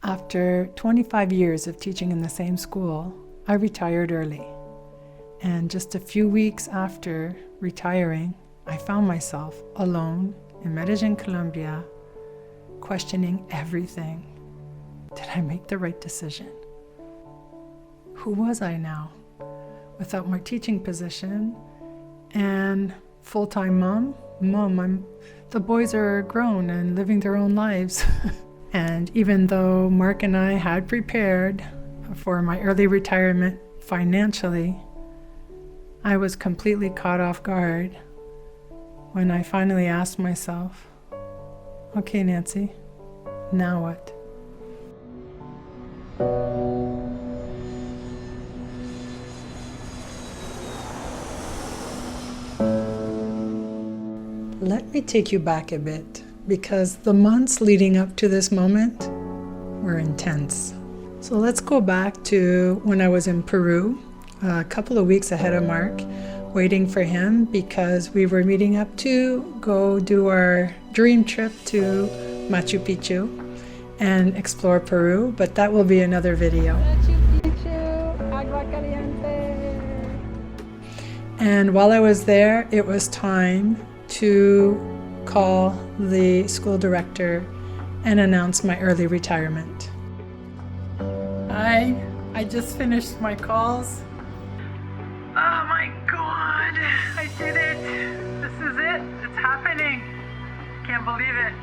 After 25 years of teaching in the same school, I retired early. And just a few weeks after retiring, I found myself alone in Medellín, Colombia, questioning everything. Did I make the right decision? Who was I now? Without my teaching position and full-time mom, the boys are grown and living their own lives. And even though Mark and I had prepared for my early retirement financially, I was completely caught off guard when I finally asked myself, okay, Nancy, now what? Let me take you back a bit, because the months leading up to this moment were intense. So let's go back to when I was in Peru, a couple of weeks ahead of Mark, waiting for him because we were meeting up to go do our dream trip to Machu Picchu and explore Peru, but that will be another video. Machu Picchu, agua caliente. And while I was there, it was time to call the school director and announce my early retirement. I just finished my calls. Oh my God, I did it. This is it. It's happening. Can't believe it.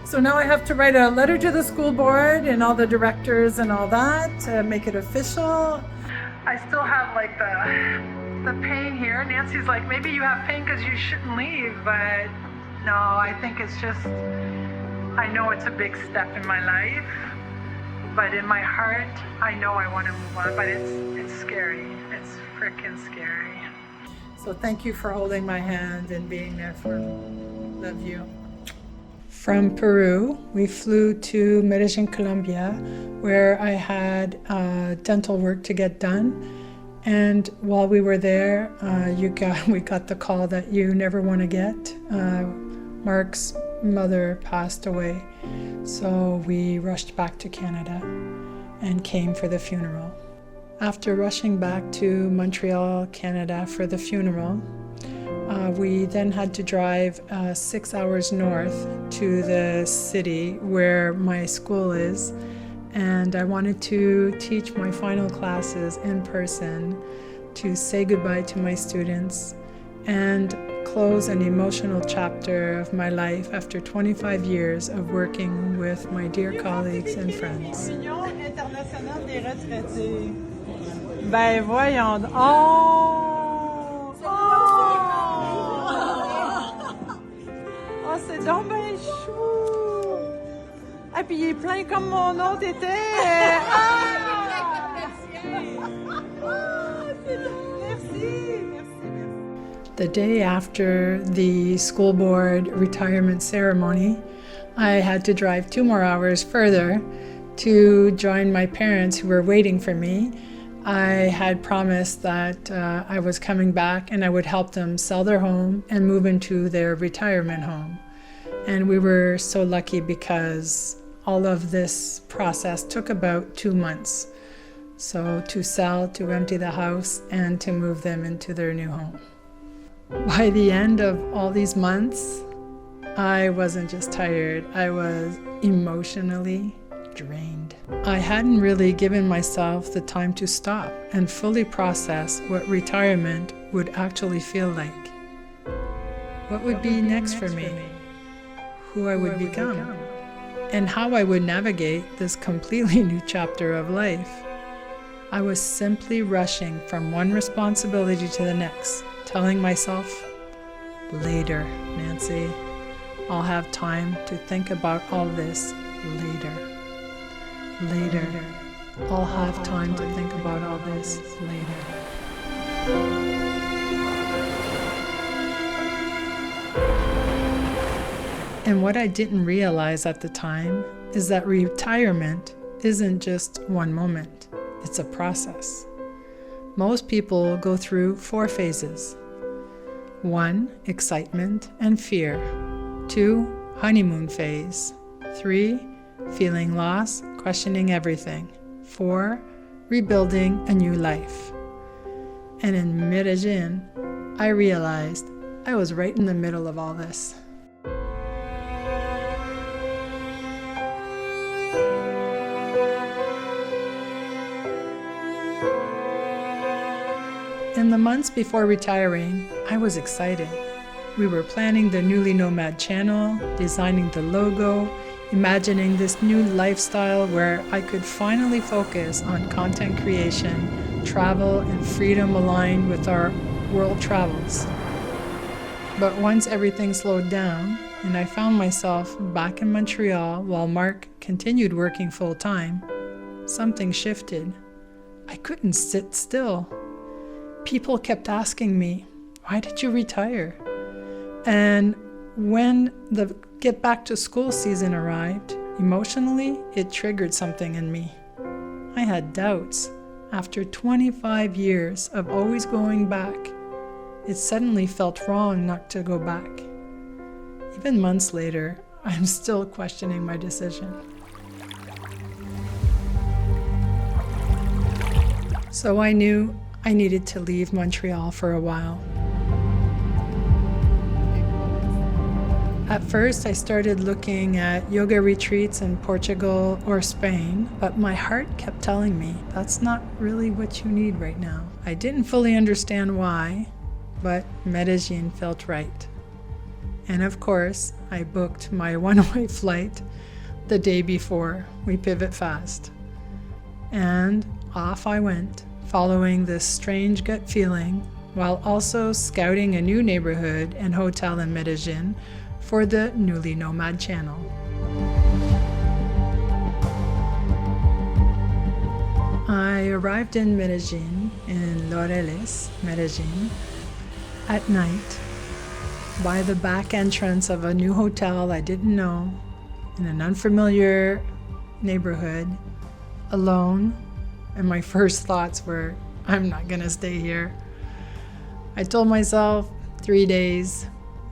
So now I have to write a letter to the school board and all the directors and all that to make it official. I still have like the pain here. Nancy's like, maybe you have pain because you shouldn't leave, but no, I think it's just, I know it's a big step in my life, but in my heart, I know I want to move on, but it's scary. It's freaking scary. So thank you for holding my hand and being there for me. Love you. From Peru, we flew to Medellín, Colombia, where I had dental work to get done. And while we were there, we got the call that you never want to get. Mark's mother passed away, so we rushed back to Canada and came for the funeral. After rushing back to Montreal, Canada for the funeral, we then had to drive 6 hours north to the city where my school is, and I wanted to teach my final classes in person, to say goodbye to my students and close an emotional chapter of my life after 25 years of working with my dear colleagues and friends. Ben voyons. Oh! Oh, c'est donc bien chou! Et puis il est plein comme mon autre était. The day after the school board retirement ceremony, I had to drive 2 more hours further to join my parents who were waiting for me. I had promised that I was coming back and I would help them sell their home and move into their retirement home. And we were so lucky because all of this process took about 2 months. So to sell, to empty the house, and to move them into their new home. By the end of all these months, I wasn't just tired, I was emotionally drained. I hadn't really given myself the time to stop and fully process what retirement would actually feel like. What would be next for me? Who I would become? And how I would navigate this completely new chapter of life. I was simply rushing from one responsibility to the next, telling myself, later, Nancy. I'll have time to think about all this later. Later. I'll have time to think about all this later. And what I didn't realize at the time is that retirement isn't just one moment. It's a process. Most people go through 4 phases. 1, excitement and fear. 2, honeymoon phase. 3, feeling lost, questioning everything. 4, rebuilding a new life. And in Medellín, I realized I was right in the middle of all this. In the months before retiring, I was excited. We were planning the newly Nomad channel, designing the logo, imagining this new lifestyle where I could finally focus on content creation, travel, and freedom aligned with our world travels. But once everything slowed down and I found myself back in Montreal while Mark continued working full-time, something shifted. I couldn't sit still. People kept asking me, "Why did you retire?" And when the get back to school season arrived, emotionally, it triggered something in me. I had doubts. After 25 years of always going back, it suddenly felt wrong not to go back. Even months later, I'm still questioning my decision. So I knew I needed to leave Montreal for a while. At first, I started looking at yoga retreats in Portugal or Spain, but my heart kept telling me that's not really what you need right now. I didn't fully understand why, but Medellín felt right. And of course, I booked my one-way flight the day before. We pivot fast. And off I went, following this strange gut feeling, while also scouting a new neighborhood and hotel in Medellín for the newly Nomad channel. I arrived in Medellín, in Laureles, Medellín, at night by the back entrance of a new hotel I didn't know, in an unfamiliar neighborhood, alone, and my first thoughts were, I'm not gonna stay here. I told myself 3 days,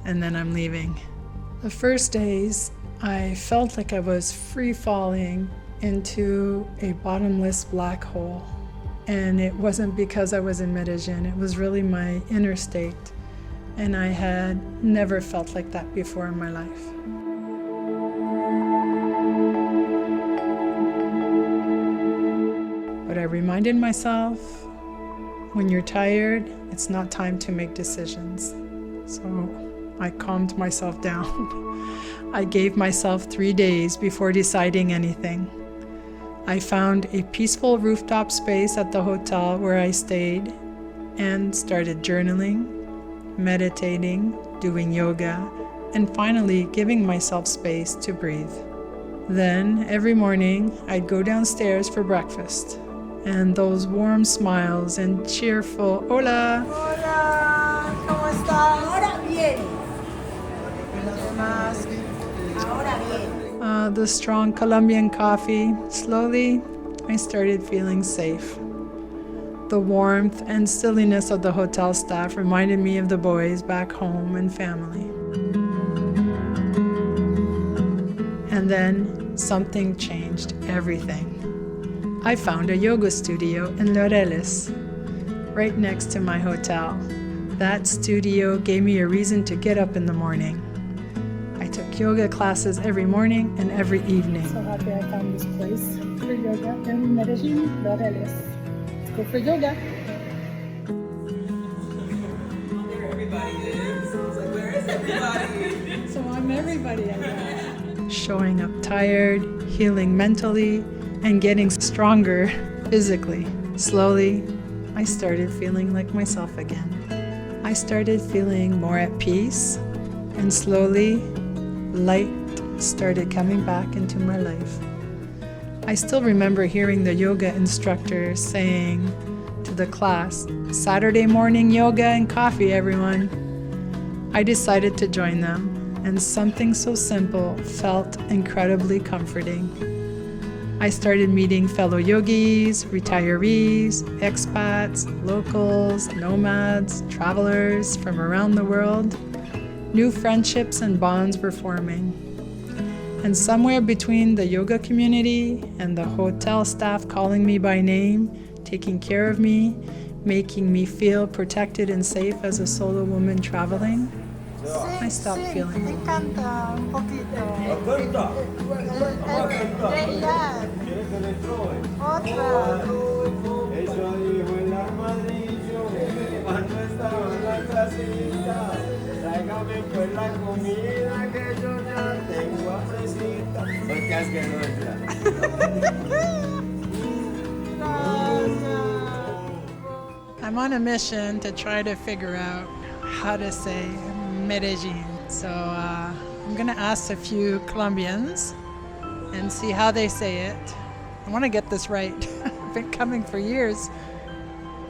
and then I'm leaving. The first days, I felt like I was free-falling into a bottomless black hole. And it wasn't because I was in Medellín, it was really my inner state. And I had never felt like that before in my life. But I reminded myself, when you're tired, it's not time to make decisions. So I calmed myself down. I gave myself 3 days before deciding anything. I found a peaceful rooftop space at the hotel where I stayed and started journaling, meditating, doing yoga, and finally giving myself space to breathe. Then every morning I'd go downstairs for breakfast, and those warm smiles and cheerful "Hola! Hola, ¿cómo estás? Ahora bien. Ahora bien. The strong Colombian coffee, slowly I started feeling safe. The warmth and silliness of the hotel staff reminded me of the boys back home and family. And then something changed everything. I found a yoga studio in Laureles, right next to my hotel. That studio gave me a reason to get up in the morning. I took yoga classes every morning and every evening. So happy I found this place for yoga in Medellín, Laureles. Let's go for yoga. There everybody is. I was like, where is everybody? So I'm everybody, I guess. Showing up tired, healing mentally, and getting stronger physically. Slowly, I started feeling like myself again. I started feeling more at peace, and slowly, light started coming back into my life. I still remember hearing the yoga instructor saying to the class, "Saturday morning yoga and coffee, everyone." I decided to join them, and something so simple felt incredibly comforting. I started meeting fellow yogis, retirees, expats, locals, nomads, travelers from around the world. New friendships and bonds were forming. And somewhere between the yoga community and the hotel staff calling me by name, taking care of me, making me feel protected and safe as a solo woman traveling, I stopped feeling Me encanta un poquito. Canta. Ella. ¿Quieres que le trove? Otra. Eso dijo el armadillo cuando estaba en la casita. Tráigame pues la comida que yo ya tengo hambrecita. Porque es que no entra. I'm on a mission to try to figure out how to say Medellín. So I'm gonna ask a few Colombians and see how they say it. I want to get this right. I've been coming for years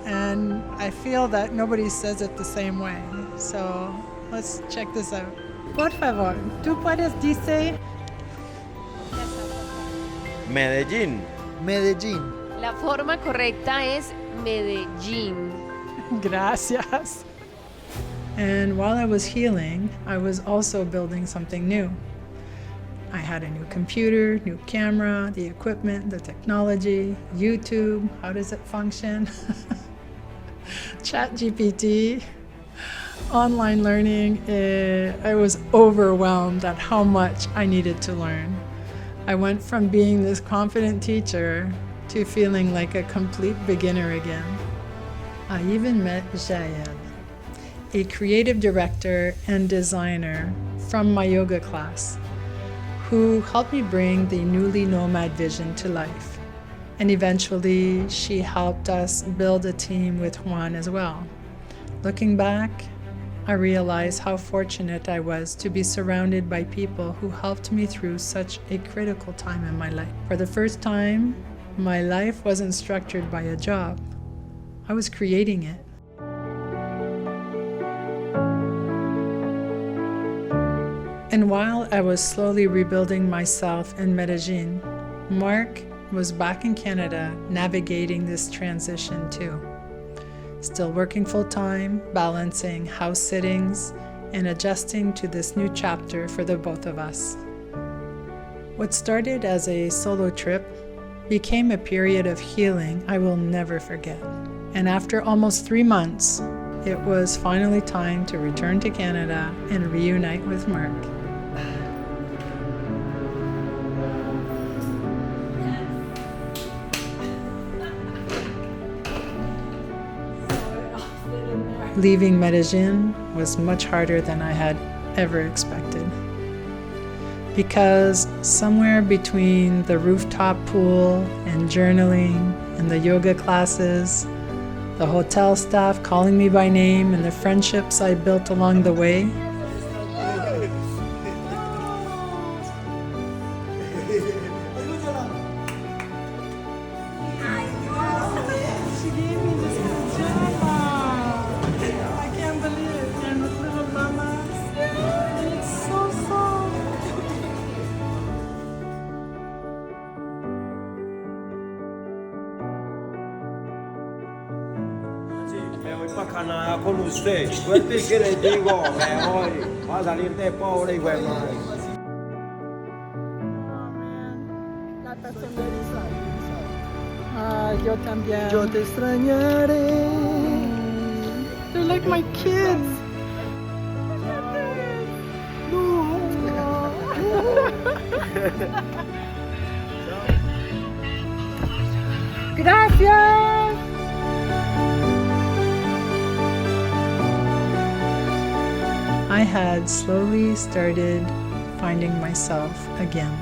and I feel that nobody says it the same way. So let's check this out. Por favor, ¿tú puedes decir? Medellín. Medellín. La forma correcta es Medellín. Gracias. And while I was healing, I was also building something new. I had a new computer, new camera, the equipment, the technology, YouTube, how does it function? ChatGPT, online learning. I was overwhelmed at how much I needed to learn. I went from being this confident teacher to feeling like a complete beginner again. I even met Jael, a creative director and designer from my yoga class, who helped me bring the newly Nomad vision to life. And eventually, she helped us build a team with Juan as well. Looking back, I realized how fortunate I was to be surrounded by people who helped me through such a critical time in my life. For the first time, my life wasn't structured by a job. I was creating it. And while I was slowly rebuilding myself in Medellín, Mark was back in Canada navigating this transition too. Still working full-time, balancing house sittings, and adjusting to this new chapter for the both of us. What started as a solo trip became a period of healing I will never forget. And after almost 3 months, it was finally time to return to Canada and reunite with Mark. Leaving Medellín was much harder than I had ever expected. Because somewhere between the rooftop pool and journaling and the yoga classes, the hotel staff calling me by name and the friendships I built along the way, Me voy para Canadá con usted. Suerte que les digo, me voy. Va a salir de pobre y güey madre. yo también. Yo te extrañaré. They're like my kids. Gracias. I had slowly started finding myself again.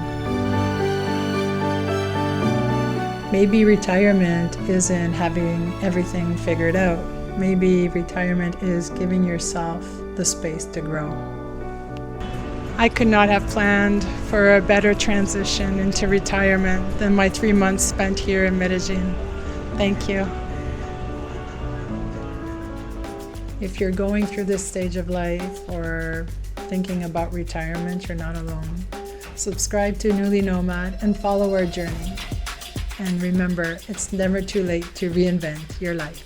Maybe retirement isn't having everything figured out. Maybe retirement is giving yourself the space to grow. I could not have planned for a better transition into retirement than my 3 months spent here in Medellín. Thank you. If you're going through this stage of life or thinking about retirement, you're not alone. Subscribe to Newly Nomad and follow our journey. And remember, it's never too late to reinvent your life.